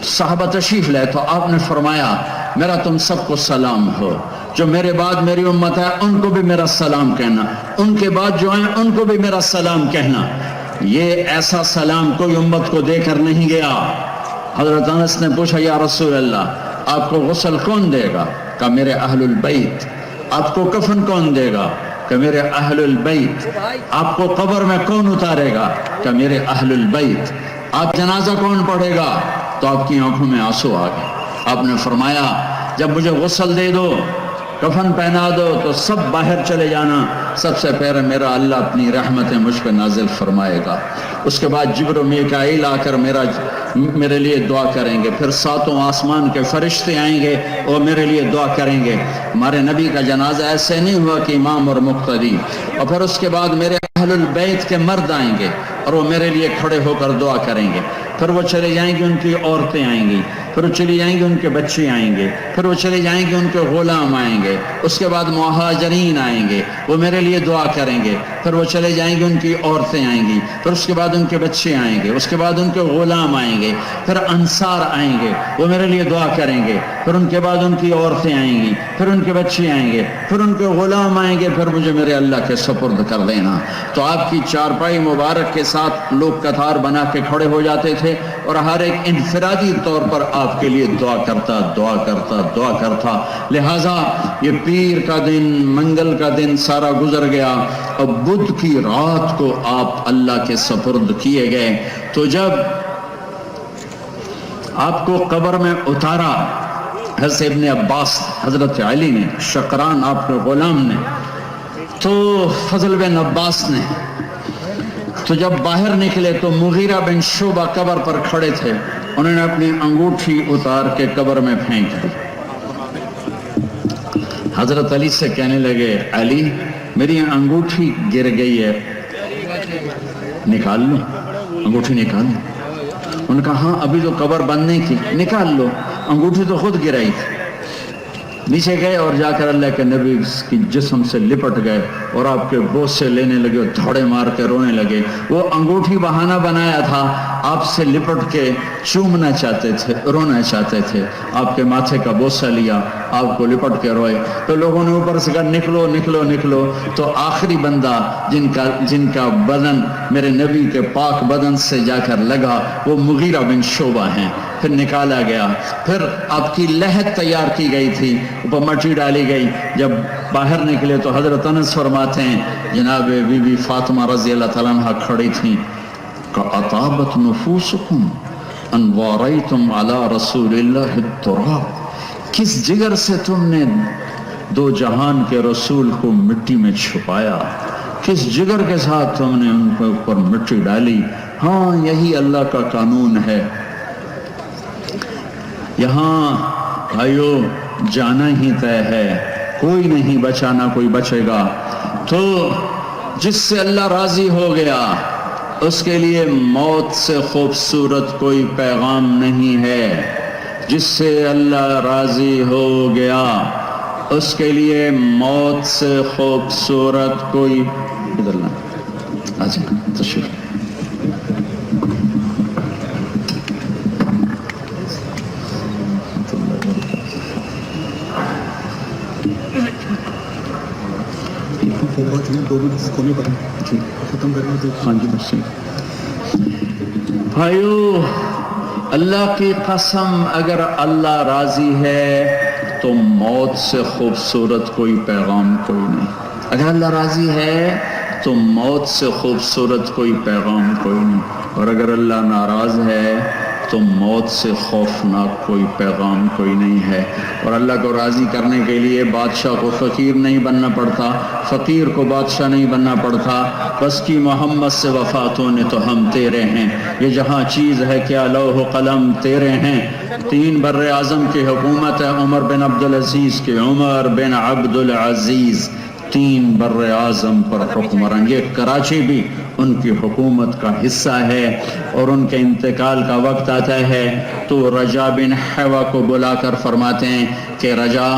صحابہ تشریف لائے تو آپ نے فرمایا میرا تم سب کو سلام ہو، جو میرے بعد میری امت ہے ان کو بھی میرا سلام کہنا، ان کے بعد جو ہیں ان کو بھی میرا سلام کہنا. یہ ایسا سلام کوئی امت کو دے کر نہیں گیا. حضرت انس نے پوچھا یا رسول اللہ آپ کو غسل کون دے گا؟ کہ میرے اہل البیت. آپ کو کفن کون دے گا؟ کہ میرے اہل البیت. آپ کو قبر میں کون اتارے گا؟ کہ میرے اہل البیت. آپ جنازہ کون پڑھے گا؟ تو آپ کی آنکھوں میں آنسو آ گئے. آپ نے فرمایا جب مجھے غسل دے دو، کفن پہنا دو تو سب باہر چلے جانا، سب سے پہلے میرا اللہ اپنی رحمتیں مجھ پہ نازل فرمائے گا. اس کے بعد جبر و میکائیل آ کر میرے لیے دعا کریں گے، پھر ساتوں آسمان کے فرشتے آئیں گے اور میرے لیے دعا کریں گے. ہمارے نبی کا جنازہ ایسے نہیں ہوا کہ امام اور مقتدی. اور پھر اس کے بعد میرے اہل البیت کے مرد آئیں گے اور وہ میرے لیے کھڑے ہو کر دعا کریں گے. پھر وہ چلے جائیں گے، ان کی عورتیں آئیں گی، پھر وہ چلی جائیں گے، ان کے بچے آئیں گے، پھر وہ چلے جائیں گے، ان کے غلام آئیں گے. اس کے بعد مہاجرین آئیں گے، وہ میرے لیے دعا کریں گے. پھر وہ چلے جائیں گے، ان کی عورتیں آئیں گی، پھر اس کے بعد ان کے بچے آئیں گے، اس کے بعد ان کے غلام آئیں گے. پھر انصار آئیں گے، وہ میرے لیے دعا کریں گے. پھر ان کے بعد ان کی عورتیں آئیں گی، پھر ان کے بچے آئیں گے، پھر ان کے غلام آئیں گے. پھر مجھے میرے اللہ کے سپرد کر دینا. تو آپ کی چارپائی مبارک کے ساتھ لوگ قطار بنا کے کھڑے ہو جاتے تھے اور ہر ایک انفرادی طور پر آپ کے لیے دعا کرتا. لہٰذا یہ پیر کا دن، منگل کا دن سارا گزر گیا. اب بدھ کی رات کو آپ اللہ کے سپرد کیے گئے. تو جب آپ کو قبر میں اتارا حضرت ابن عباس حضرت علی نے، شقران آپ کے غلام نے، تو فضل بن عباس نے، تو جب باہر نکلے تو مغیرہ بن شعبہ قبر پر کھڑے تھے، انہوں نے اپنی انگوٹھی اتار کے قبر میں پھینک دی۔ حضرت علی سے کہنے لگے علی میری انگوٹھی گر گئی ہے، نکال لو، انگوٹھی نکال لو۔ انہوں نے کہا ہاں ابھی تو قبر بند نہیں کی، نکال لو، انگوٹھی تو خود گرائی تھی۔ نیچے گئے اور جا کر اللہ کے نبی کی جسم سے لپٹ گئے اور آپ کے بوس سے لینے لگے اور دھوڑے مار کے رونے لگے۔ وہ انگوٹھی بہانہ بنایا تھا، آپ سے لپٹ کے چومنا چاہتے تھے، رونا چاہتے تھے، آپ کے ماتھے کا بوسہ لیا، آپ کو لپٹ کے روئے۔ تو لوگوں نے اوپر سے کہا نکلو نکلو نکلو، تو آخری بندہ جن کا بدن میرے نبی کے پاک بدن سے جا کر لگا وہ مغیرہ بن شعبہ ہیں۔ پھر نکالا گیا، پھر آپ کی لحد تیار کی گئی تھی، اوپر مٹی ڈالی گئی۔ جب باہر نکلے تو حضرت انس فرماتے ہیں جناب بی بی فاطمہ رضی اللہ تعالیٰ عنہ کھڑی تھیں، اطابت نفوسکم ان واریتم علی رسول اللہ التراب، کس جگر سے تم نے دو جہان کے رسول کو مٹی میں چھپایا، کس جگر کے ساتھ تم نے ان کے اوپر مٹی ڈالی۔ ہاں یہی اللہ کا قانون ہے، یہاں بھائیو جانا ہی طے ہے، کوئی نہیں بچانا، کوئی بچے گا۔ تو جس سے اللہ راضی ہو گیا اس کے لیے موت سے خوبصورت کوئی پیغام نہیں ہے، جس سے اللہ راضی ہو گیا اس کے لیے موت سے خوبصورت کوئی تشریف بھائیو اللہ کی قسم اگر اللہ راضی ہے تو موت سے خوبصورت کوئی پیغام کوئی نہیں، اگر اللہ راضی ہے تو موت سے خوبصورت کوئی پیغام کوئی نہیں، اور اگر اللہ ناراض ہے تو موت سے خوفناک کوئی پیغام کوئی نہیں ہے۔ اور اللہ کو راضی کرنے کے لیے بادشاہ کو فقیر نہیں بننا پڑتا، فقیر کو بادشاہ نہیں بننا پڑتا، بس کی محمد سے وفاتوں نے تو ہم تیرے ہیں، یہ جہاں چیز ہے کیا لوح و قلم تیرے ہیں۔ 3 بر اعظم کی حکومت ہے عمر بن عبدالعزیز کی، عمر بن عبدالعزیز 3 بر اعظم پر حکمران، یہ کراچی بھی ان کی حکومت کا حصہ ہے۔ اور ان کے انتقال کا وقت آتا ہے تو رجا بن حیوہ کو بلا کر فرماتے ہیں کہ رجا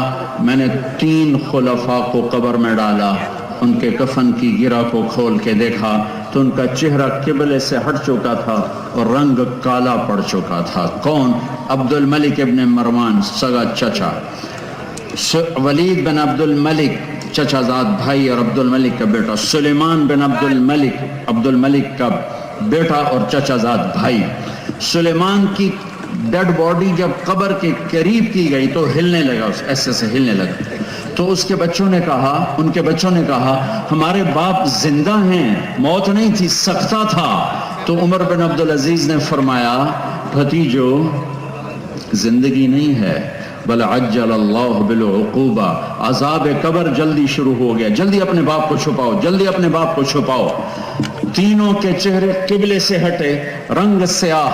میں نے 3 خلفاء کو قبر میں ڈالا، ان کے کفن کی گرہ کو کھول کے دیکھا تو ان کا چہرہ قبلے سے ہٹ چکا تھا اور رنگ کالا پڑ چکا تھا۔ کون؟ عبد الملک ابن مروان سگا چچا، ولید بن عبد الملک چچا زاد بھائی اور عبد الملک کا بیٹا، سلیمان بن عبد الملک کا بیٹا اور چچا زاد بھائی۔ سلیمان کی ڈیڈ باڈی جب قبر کے قریب کی گئی تو ہلنے لگا، ایسے سے ہلنے لگا، تو اس کے بچوں نے کہا، ان کے بچوں نے کہا ہمارے باپ زندہ ہیں، موت نہیں تھی، سکتہ تھا۔ تو عمر بن عبدالعزیز نے فرمایا بھتیجو زندگی نہیں ہے بل عجل اللہ بالعقوبہ، عذاب قبر جلدی شروع ہو گیا، جلدی اپنے باپ کو چھپاؤ، جلدی اپنے باپ کو چھپاؤ۔ تینوں کے چہرے قبلے سے ہٹے، رنگ سیاہ۔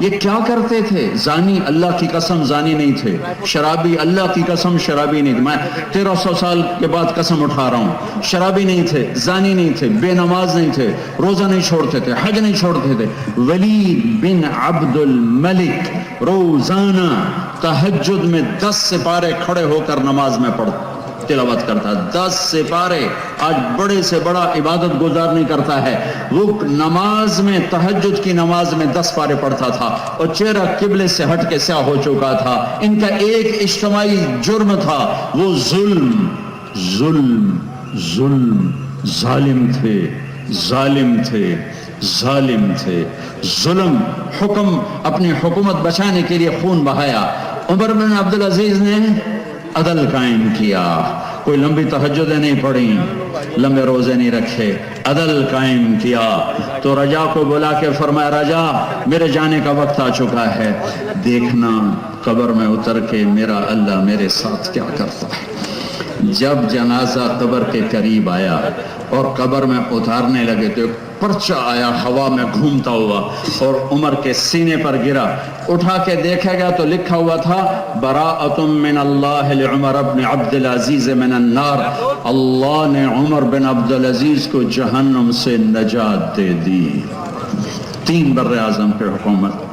یہ کیا کرتے تھے؟ زانی، اللہ کی قسم زانی نہیں تھے، شرابی، اللہ کی قسم شرابی نہیں تھے، میں 1300 سال کے بعد قسم اٹھا رہا ہوں، شرابی نہیں تھے، زانی نہیں تھے، بے نماز نہیں تھے، روزہ نہیں چھوڑتے تھے، حج نہیں چھوڑتے تھے۔ ولید بن عبد الملک روزانہ تہجد میں 10 سپارے کھڑے ہو کر نماز میں تلاوت کرتا، 10 سپارے۔ آج بڑے سے بڑا عبادت گزار نہیں کرتا ہے، وہ نماز میں، تہجد کی نماز میں 10 پارے پڑھتا تھا اور چہرہ قبلے سے ہٹ کے سیاہ ہو چکا تھا۔ ان کا ایک اجتماعی جرم تھا، وہ ظلم ظلم ظلم، ظالم تھے ظالم تھے ظالم تھے، ظلم، حکم، اپنی حکومت بچانے کے لیے خون بہایا۔ عمر بن عبدالعزیز نے عدل قائم کیا، کوئی لمبی تہجدیں نہیں پڑھی، لمبے روزے نہیں رکھے، عدل قائم کیا۔ تو رجا کو بلا کے فرمایا رجا میرے جانے کا وقت آ چکا ہے، دیکھنا قبر میں اتر کے میرا اللہ میرے ساتھ کیا کرتا ہے۔ جب جنازہ قبر کے قریب آیا اور قبر میں اتارنے لگے تو پرچہ آیا ہوا میں گھومتا ہوا اور عمر کے سینے پر گرا۔ اٹھا کے دیکھا گیا تو لکھا ہوا تھا براءۃ من اللہ لعمر بن عبد العزیز من النار، اللہ نے عمر بن عبد العزیز کو جہنم سے نجات دے دی۔ 3 بر اعظم پہ حکومت،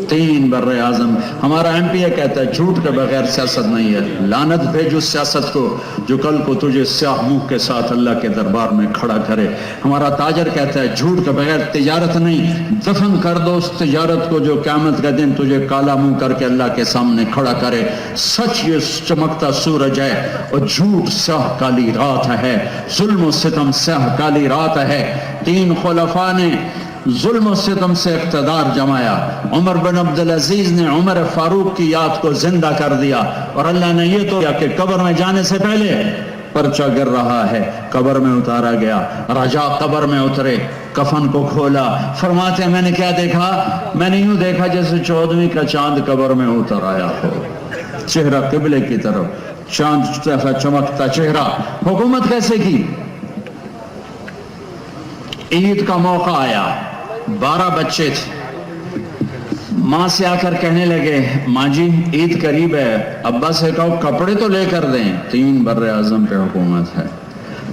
3 بر اعظم۔ ہمارا ایم پی کہتا ہے جھوٹ کے بغیر سیاست نہیں ہے۔ لعنت بھیجو سیاست کو جو کل کو تجھے سیاہ منہ کے ساتھ اللہ کے دربار میں کھڑا کرے۔ ہمارا تاجر کہتا ہے جھوٹ کے بغیر تجارت نہیں، دفن کر دو اس تجارت کو جو قیامت کا دن تجھے کالا منہ کر کے اللہ کے سامنے کھڑا کرے۔ سچ یہ چمکتا سورج ہے اور جھوٹ سیاہ کالی رات ہے، ظلم و ستم سیاہ کالی رات ہے۔ 3 خلفاء نے ظلم و ستم سے اقتدار جمایا۔ عمر بن عبدالعزیز نے عمر فاروق کی یاد کو زندہ کر دیا، اور اللہ نے یہ تو کیا کہ قبر میں جانے سے پہلے پرچہ گر رہا ہے، قبر میں اتارا گیا۔ رجا قبر میں اترے، کفن کو کھولا، فرماتے ہیں میں نے کیا دیکھا؟ میں نے یوں دیکھا جیسے 14ویں کا چاند قبر میں اتر آیا ہو، چہرہ قبلے کی طرف، چاند جیسا چمکتا چہرہ۔ حکومت کیسے کی؟ عید کا موقع آیا، 12 بچے تھے، ماں سے آ کر کہنے لگے ماں جی عید قریب ہے، ابا سے کہو کپڑے تو لے کر دیں۔ 3 بر اعظم پہ حکومت ہے۔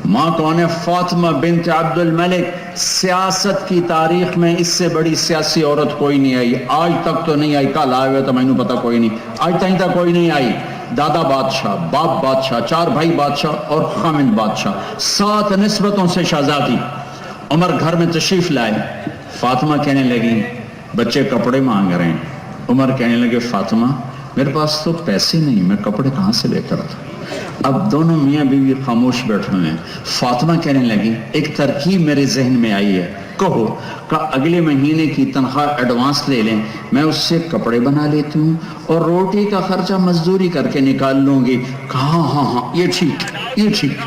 ماں کون ہے؟ فاطمہ بنت عبد الملک۔ سیاست کی تاریخ میں اس سے بڑی سیاسی عورت کوئی نہیں آئی، آج تک تو نہیں آئی، کل آئے ہوئے تو میں نے پتا کوئی نہیں، آج تک کوئی نہیں آئی۔ دادا بادشاہ، باپ بادشاہ، 4 بھائی بادشاہ اور خامند بادشاہ، 7 نسبتوں سے شہزادی۔ عمر گھر میں تشریف لائے، فاطمہ کہنے لگی بچے کپڑے مانگ رہے ہیں۔ عمر کہنے لگے فاطمہ میرے پاس تو پیسے نہیں، میں کپڑے کہاں سے لے کر آتا۔ اب دونوں میاں بیوی خاموش بیٹھے ہوئے ہیں۔ فاطمہ کہنے لگی ایک ترکیب میرے ذہن میں آئی ہے، کہو کہ اگلے مہینے کی تنخواہ ایڈوانس لے لیں، میں اس سے کپڑے بنا لیتی ہوں اور روٹی کا خرچہ مزدوری کر کے نکال لوں گی۔ کہا ہاں یہ ٹھیک، یہ ٹھیک۔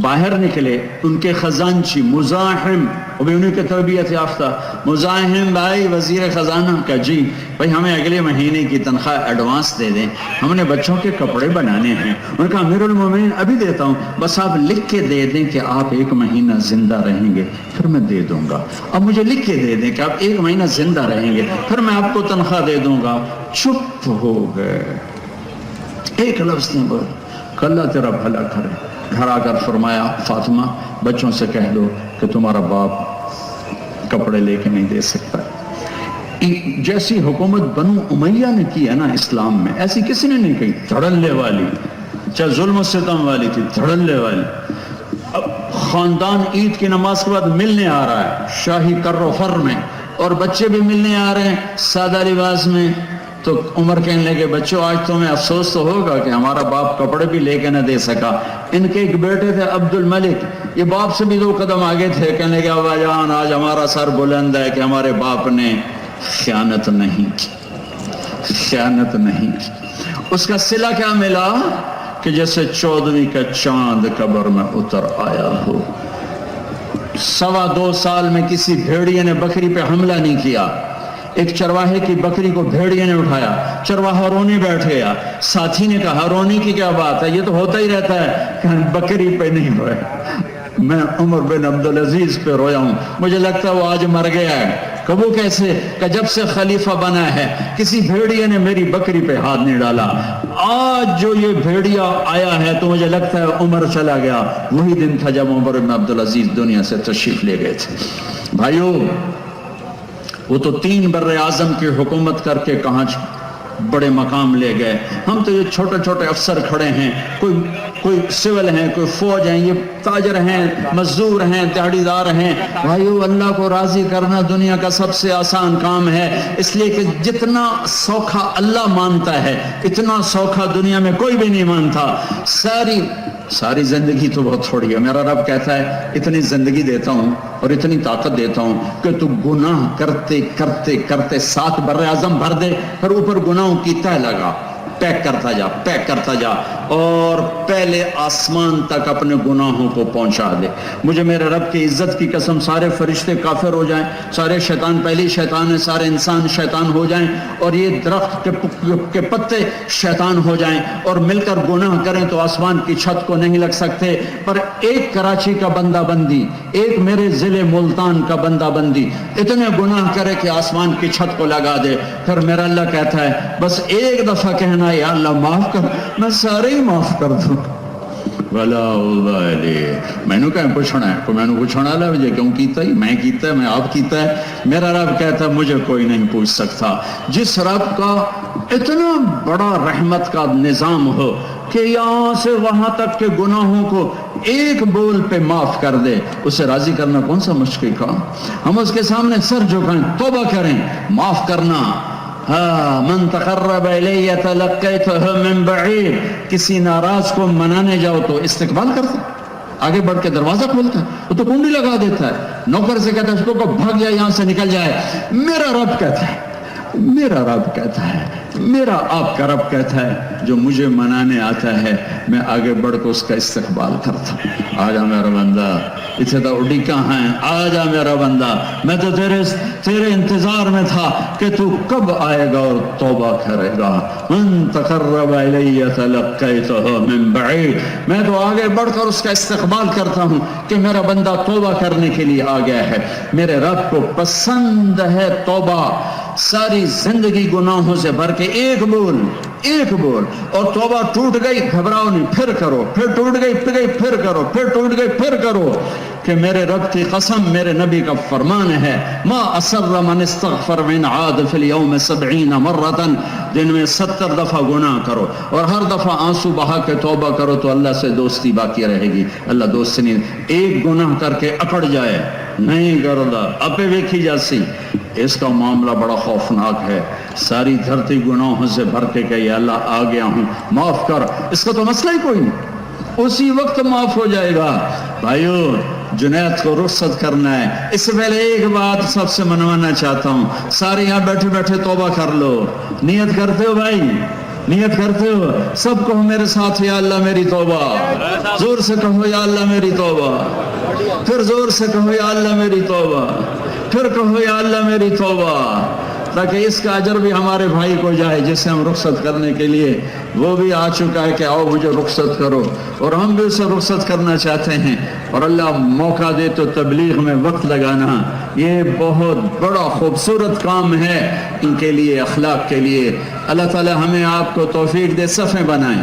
باہر نکلے ان کے خزانچی مزاحم، ابھی انہیں کی تربیت یافتہ مزاحم بھائی وزیر خزانہ کا جی بھائی ہمیں اگلے مہینے کی تنخواہ ایڈوانس دے دیں، ہم نے بچوں کے کپڑے بنانے ہیں۔ انہوں نے کہا امیر المومنین ابھی دیتا ہوں، بس آپ لکھ کے دے دیں کہ آپ 1 مہینہ زندہ رہیں گے پھر میں دے دوں گا۔ اب مجھے لکھ کے دے دیں کہ آپ 1 مہینہ زندہ رہیں گے پھر میں آپ کو تنخواہ دے دوں گا۔ چپ ہو گئے، ایک لفظ نہیں بول کہ اللہ تیرا بھلا کرے۔ گھر آ کر فرمایا فاطمہ بچوں سے کہہ دو کہ تمہارا باپ کپڑے لے کے نہیں دے سکتا۔ جیسی حکومت بنو امیہ نے کی ہے نا اسلام میں، ایسی کسی نے نہیں کہی، دھڑلے والی، چاہے ظلم و ستم والی تھی، دھڑلے والی۔ اب خاندان عید کی نماز کے بعد ملنے آ رہا ہے شاہی کر و فر میں، اور بچے بھی ملنے آ رہے ہیں سادہ لباس میں۔ تو عمر کہنے لگے بچوں آج تمہیں افسوس تو ہوگا کہ ہمارا باپ کپڑے بھی لے کے نہ دے سکا۔ ان کے ایک بیٹے تھے عبد الملک، یہ باپ سے بھی 2 قدم آگے تھے، کہنے لگے ابا جان آج ہمارا سر بلند ہے کہ ہمارے باپ نے خیانت نہیں کی، خیانت نہیں کی۔ اس کا صلہ کیا ملا کہ جیسے 14ویں کا چاند قبر میں اتر آیا ہو۔ 2.25 سال میں کسی بھیڑیے نے بکری پہ حملہ نہیں کیا۔ ایک چرواہے کی بکری کو بھیڑیے نے اٹھایا، چرواہا رونے بیٹھ گیا، ساتھی نے کہا رونے کی کیا بات ہے، یہ تو ہوتا ہی رہتا ہے، کہ بکری پہ نہیں روئے، میں عمر بن عبدالعزیز پہ رویا ہوں، مجھے لگتا ہے وہ آج مر گیا ہے۔ کبو کیسے کہ جب سے خلیفہ بنا ہے کسی بھیڑیے نے میری بکری پہ ہاتھ نہیں ڈالا، آج جو یہ بھیڑیا آیا ہے تو مجھے لگتا ہے عمر چلا گیا۔ وہی دن تھا جب عمر بن عبدالعزیز دنیا سے تشریف لے گئے تھے۔ بھائیو وہ تو 3 بر اعظم کی حکومت کر کے کہاں بڑے مقام لے گئے، ہم تو یہ چھوٹے چھوٹے افسر کھڑے ہیں، کوئی سول ہیں، کوئی فوج ہیں، یہ تاجر ہیں، مزدور ہیں، دیہڑی دار ہیں۔ بھائیو اللہ کو راضی کرنا دنیا کا سب سے آسان کام ہے، اس لیے کہ جتنا سوکھا اللہ مانتا ہے اتنا سوکھا دنیا میں کوئی بھی نہیں مانتا۔ ساری زندگی تو بہت تھوڑی ہے، میرا رب کہتا ہے اتنی زندگی دیتا ہوں اور اتنی طاقت دیتا ہوں کہ تو گناہ کرتے کرتے کرتے 7 بر اعظم بھر دے، پھر اوپر گناہوں کی تہ لگا، پیک کرتا جا، پیک کرتا جا، اور پہلے آسمان تک اپنے گناہوں کو پہنچا دے. مجھے میرے رب کی عزت کی قسم سارے فرشتے کافر ہو جائیں, سارے شیطان پہلی شیطان ہے, سارے انسان شیطان ہو جائیں, اور یہ درخت کے پتے شیطان ہو جائیں اور مل کر گناہ کریں تو آسمان کی چھت کو نہیں لگ سکتے, پر ایک کراچی کا بندہ بندی, ایک میرے ضلع ملتان کا بندہ بندی اتنے گناہ کرے کہ آسمان کی چھت کو لگا دے, پھر میرا اللہ کہتا ہے بس ایک دفعہ کہنا یا اللہ معاف کر, میں سارے ہی معاف کر دوں. ولا میں نے کہیں پوچھنا ہے کو میں نے پوچھنا لا مجھے کیوں کیتا ہے, میں کیتا ہے, میں آپ کیتا ہے. میرا رب کہتا ہے مجھے کوئی نہیں پوچھ سکتا. جس رب کا اتنا بڑا رحمت کا نظام ہو کہ یہاں سے وہاں تک کے گناہوں کو ایک بول پہ معاف کر دے, اسے راضی کرنا کون سا مشکل کام. ہم اس کے سامنے سر جھکائیں, توبہ کریں, معاف کرنا. من تقرب الی تلقیتہ من بعید, کسی ناراض کو منانے جاؤ تو استقبال کرتا, آگے بڑھ کے دروازہ کھولتا ہے, وہ تو کنڈی لگا دیتا ہے, نوکر سے کہتا ہے اس کو بھاگ جائے یہاں سے نکل جائے. میرا رب کہتا ہے, میرا رب کہتا ہے, میرا آپ کا رب کہتا ہے جو مجھے منانے آتا ہے میں آگے بڑھ کے اس کا استقبال کرتا ہوں. آجا میرا بندہ, اتنے تو اڈی کہاں ہیں, آجا میرا بندہ, میں تو تیرے انتظار میں تھا کہ تو کب آئے گا اور توبہ کرے گا. من تقرب الی تلقیتہ من بعید, میں تو آگے بڑھ کر اس کا استقبال کرتا ہوں کہ میرا بندہ توبہ کرنے کے لیے آ گیا ہے. میرے رب کو پسند ہے توبہ, ساری زندگی گناہوں سے بھر کے ایک بول, اور توبہ ٹوٹ گئی گھبراؤ نہیں, پھر کرو, پھر ٹوٹ گئی پھر کرو, پھر ٹوٹ گئی پھر کرو. کہ میرے رب کی قسم, میرے نبی کا فرمان ہے ما اسر من استغفر من عاد فی اليوم 70 مرتا, دن میں 70 دفعہ گناہ کرو اور ہر دفعہ آنسو بہا کے توبہ کرو تو اللہ سے دوستی باقی رہے گی. اللہ دوست نہیں, ایک گناہ کر کے اکڑ جائے نہیں کردا اپے ویکھی جاسی, اس کا معاملہ بڑا خوفناک ہے. ساری دھرتی گناہوں سے بھر کے کہ یا اللہ آ گیا ہوں معاف کر, اس کا تو مسئلہ ہی کوئی نہیں, اسی وقت معاف ہو جائے گا. بھائیو, جنید کو رخصت کرنا ہے. اس سے پہلے ایک بات سب سے منوانا چاہتا ہوں, سارے یہاں بیٹھے بیٹھے توبہ کر لو. نیت کرتے ہو بھائی, نیت کرتے ہو؟ سب کہو میرے ساتھ یا اللہ میری توبہ, زور سے کہو یا اللہ میری توبہ, پھر زور سے کہو یا اللہ میری توبہ, پھر کہو یا اللہ میری توبہ, تاکہ اس کا اجر بھی ہمارے بھائی کو جائے جسے ہم رخصت کرنے کے لیے وہ بھی آ چکا ہے کہ آؤ مجھے رخصت کرو, اور ہم بھی اسے رخصت کرنا چاہتے ہیں. اور اللہ موقع دے تو تبلیغ میں وقت لگانا یہ بہت بڑا خوبصورت کام ہے ان کے لیے, اخلاق کے لیے. اللہ تعالی ہمیں آپ کو توفیق دے, صفیں بنائیں.